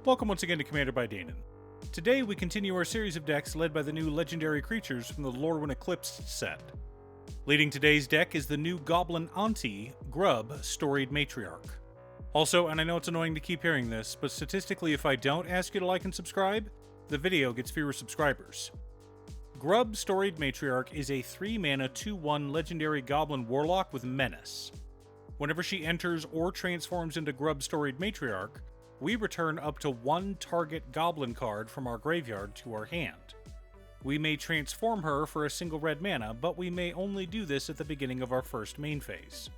Welcome once again to Commander by Danon. Today we continue our series of decks led by the new legendary creatures from the Lorwyn Eclipse set. Leading today's deck is the new Goblin Auntie, Grub, Storied Matriarch. Also, and I know it's annoying to keep hearing this, but statistically if I don't ask you to like and subscribe, the video gets fewer subscribers. Grub, Storied Matriarch is a 3-mana 2/1 legendary Goblin Warlock with Menace. Whenever she enters or transforms into Grub, Storied Matriarch, we return up to 1 target Goblin card from our graveyard to our hand. We may transform her for a single red mana, but we may only do this at the beginning of our first main phase.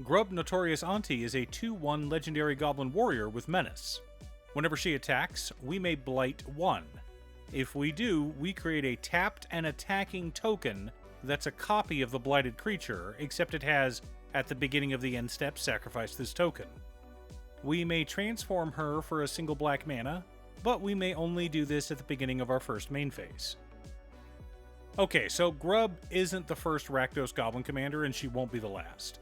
Grub Notorious Auntie is a 2/1 legendary Goblin Warrior with Menace. Whenever she attacks, we may Blight 1. If we do, we create a tapped and attacking token that's a copy of the blighted creature, except it has, at the beginning of the end step, sacrifice this token. We may transform her for a single black mana, but we may only do this at the beginning of our first main phase. Okay, so Grub isn't the first Rakdos Goblin commander, and she won't be the last.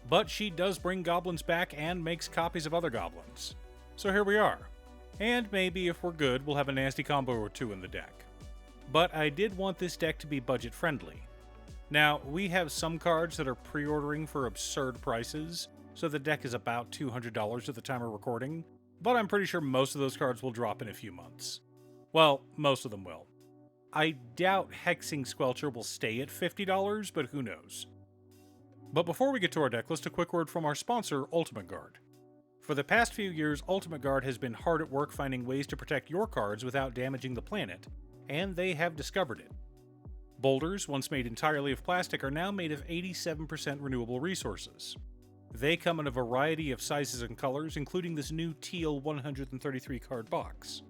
But she does bring goblins back and makes copies of other goblins. So here we are. And maybe if we're good, we'll have a nasty combo or two in the deck. But I did want this deck to be budget friendly. Now, we have some cards that are pre-ordering for absurd prices, so the deck is about $200 at the time of recording, but I'm pretty sure most of those cards will drop in a few months. Well, most of them will. I doubt Hexing Squelcher will stay at $50, but who knows. But before we get to our deck list, a quick word from our sponsor, Ultimate Guard. For the past few years, Ultimate Guard has been hard at work finding ways to protect your cards without damaging the planet, and they have discovered it. Boulders, once made entirely of plastic, are now made of 87% renewable resources. They come in a variety of sizes and colors, including this new teal 133 card box.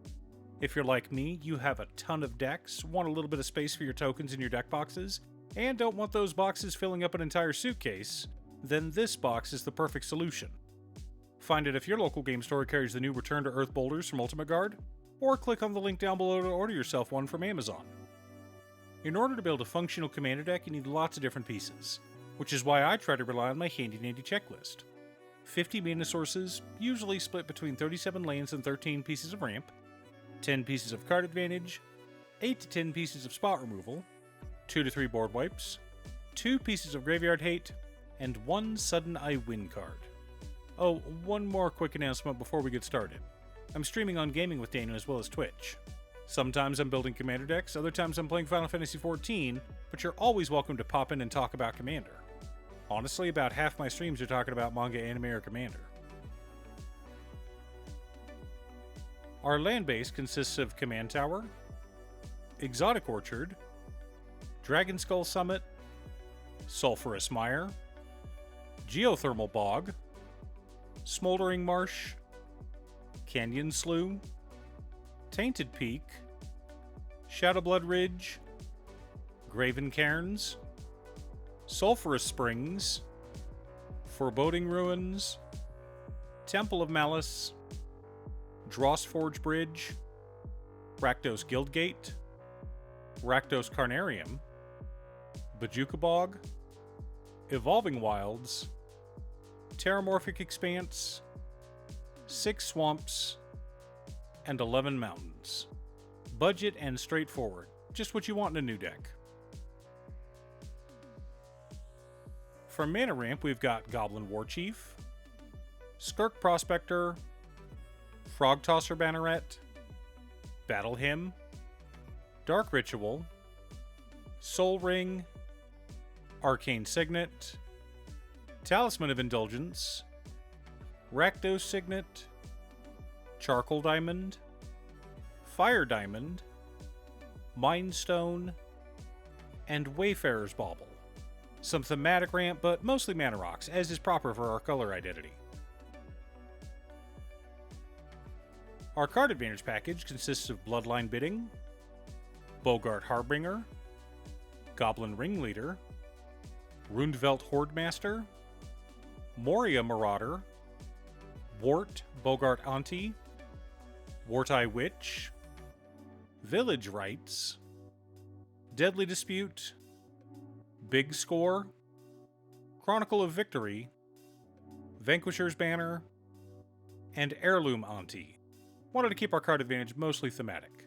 If you're like me, you have a ton of decks, want a little bit of space for your tokens in your deck boxes, and don't want those boxes filling up an entire suitcase, then this box is the perfect solution. Find it if your local game store carries the new Return to Earth boulders from Ultimate Guard, or click on the link down below to order yourself one from Amazon. In order to build a functional commander deck, you need lots of different pieces, which is why I try to rely on my handy-dandy checklist. 50 mana sources, usually split between 37 lands and 13 pieces of ramp, 10 pieces of card advantage, 8 to 10 pieces of spot removal, 2 to 3 board wipes, 2 pieces of graveyard hate, and 1 sudden I win card. Oh, one more quick announcement before we get started. I'm streaming on Gaming with Danon as well as Twitch. Sometimes I'm building commander decks, other times I'm playing Final Fantasy XIV, but you're always welcome to pop in and talk about Commander. Honestly, about half my streams are talking about manga, anime, or Commander. Our land base consists of Command Tower, Exotic Orchard, Dragon Skull Summit, Sulphurous Mire, Geothermal Bog, Smoldering Marsh, Canyon Slough, Tainted Peak, Shadowblood Ridge, Graven Cairns, Sulphurous Springs, Foreboding Ruins, Temple of Malice, Drossforge Bridge, Rakdos Guildgate, Rakdos Carnarium, Bajuka Bog, Evolving Wilds, Terramorphic Expanse, 6 swamps, and 11 mountains. Budget and straightforward, just what you want in a new deck. For mana ramp, we've got Goblin Warchief, Skirk Prospector, Frog Tosser Banneret, Battle Hymn, Dark Ritual, Soul Ring, Arcane Signet, Talisman of Indulgence, Rakdos Signet, Charcoal Diamond, Fire Diamond, Mind Stone, and Wayfarer's Bauble. Some thematic ramp, but mostly mana rocks, as is proper for our color identity. Our card advantage package consists of Bloodline Bidding, Bogart Harbinger, Goblin Ringleader, Rundvelt Hordemaster, Moria Marauder, Wart Bogart Auntie, Warteye Witch, Village Rites, Deadly Dispute, Big Score, Chronicle of Victory, Vanquisher's Banner, and Heirloom Auntie. Wanted to keep our card advantage mostly thematic.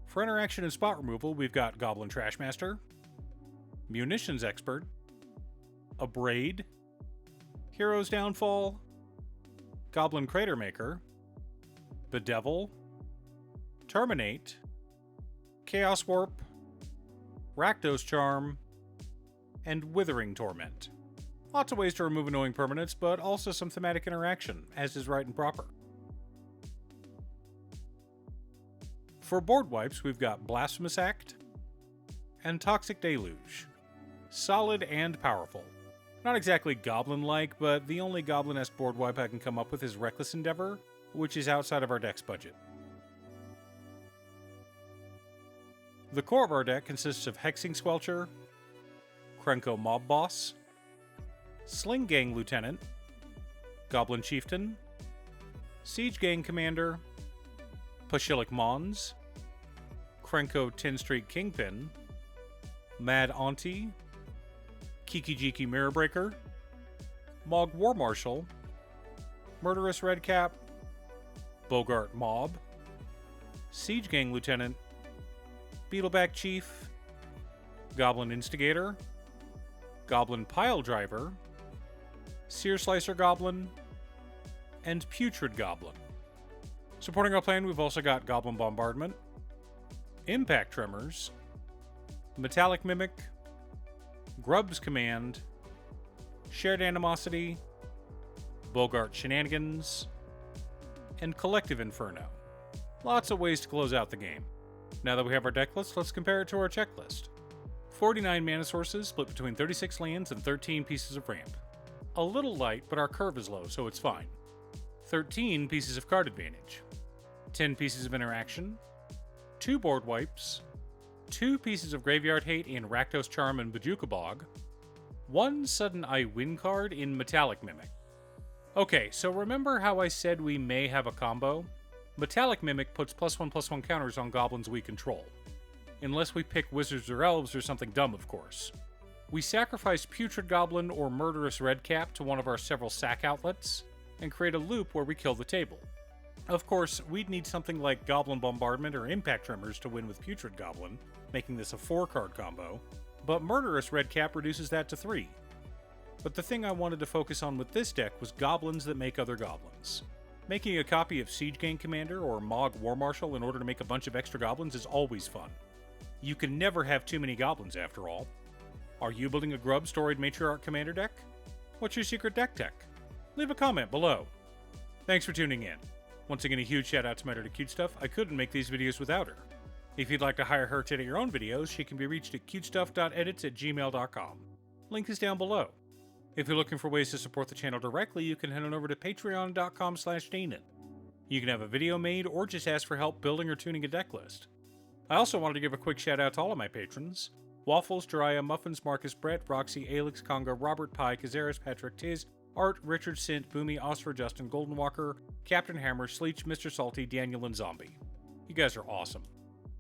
For interaction and spot removal, we've got Goblin Trashmaster, Munitions Expert, Abrade, Hero's Downfall, Goblin Crater Maker, Bedevil, Terminate, Chaos Warp, Rakdos Charm, and Withering Torment. Lots of ways to remove annoying permanents, but also some thematic interaction, as is right and proper. For board wipes, we've got Blasphemous Act and Toxic Deluge. Solid and powerful. Not exactly goblin-like, but the only goblin-esque board wipe I can come up with is Reckless Endeavor, which is outside of our deck's budget. The core of our deck consists of Hexing Squelcher, Krenko Mob Boss, Sling Gang Lieutenant, Goblin Chieftain, Siege Gang Commander, Pashilic Mons, Krenko 10 Street Kingpin, Mad Auntie, Kiki Jiki Mirror Breaker, Mog War Marshal, Murderous Redcap, Bogart Mob, Siege Gang Lieutenant, Beetleback Chief, Goblin Instigator, Goblin Pile Driver, Sear Slicer Goblin, and Putrid Goblin. Supporting our plan, we've also got Goblin Bombardment, Impact Tremors, Metallic Mimic, Grub's Command, Shared Animosity, Bogart Shenanigans, and Collective Inferno. Lots of ways to close out the game. Now that we have our deck list, let's compare it to our checklist. 49 mana sources split between 36 lands and 13 pieces of ramp. A little light, but our curve is low, so it's fine. 13 pieces of card advantage. 10 pieces of interaction. 2 board wipes. 2 pieces of Graveyard Hate in Rakdos Charm and Bojuka Bog. 1 sudden I win card in Metallic Mimic. Okay, so remember how I said we may have a combo? Metallic Mimic puts +1/+1 counters on goblins we control. Unless we pick wizards or elves or something dumb, of course. We sacrifice Putrid Goblin or Murderous Redcap to one of our several sack outlets, and create a loop where we kill the table. Of course, we'd need something like Goblin Bombardment or Impact Tremors to win with Putrid Goblin, making this a 4-card combo, but Murderous Redcap reduces that to 3. But the thing I wanted to focus on with this deck was goblins that make other goblins. Making a copy of Siege Gang Commander or Mog War Marshal in order to make a bunch of extra goblins is always fun. You can never have too many goblins after all. Are you building a Grub Storied Matriarch Commander deck? What's your secret deck tech? Leave a comment below. Thanks for tuning in. Once again, a huge shout out to my editor Cutestuff. I couldn't make these videos without her. If you'd like to hire her to edit your own videos, she can be reached at cutestuff.edits@gmail.com. Link is down below. If you're looking for ways to support the channel directly, you can head on over to patreon.com/Danon. You can have a video made or just ask for help building or tuning a deck list. I also wanted to give a quick shout out to all of my patrons: Waffles, Jiraiya, Muffins, Marcus, Brett, Roxy, Alex, Conga, Robert Pye, Kazaris, Patrick, Tiz, Art, Richard, Sint, Boomy, Osfer, Justin, Golden Walker, Captain Hammer, Sleech, Mr. Salty, Daniel, and Zombie. You guys are awesome.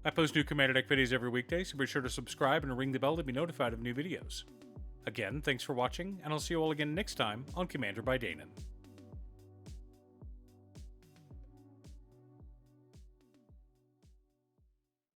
I post new Commander Deck videos every weekday, so be sure to subscribe and ring the bell to be notified of new videos. Again, thanks for watching, and I'll see you all again next time on Commander by Danon.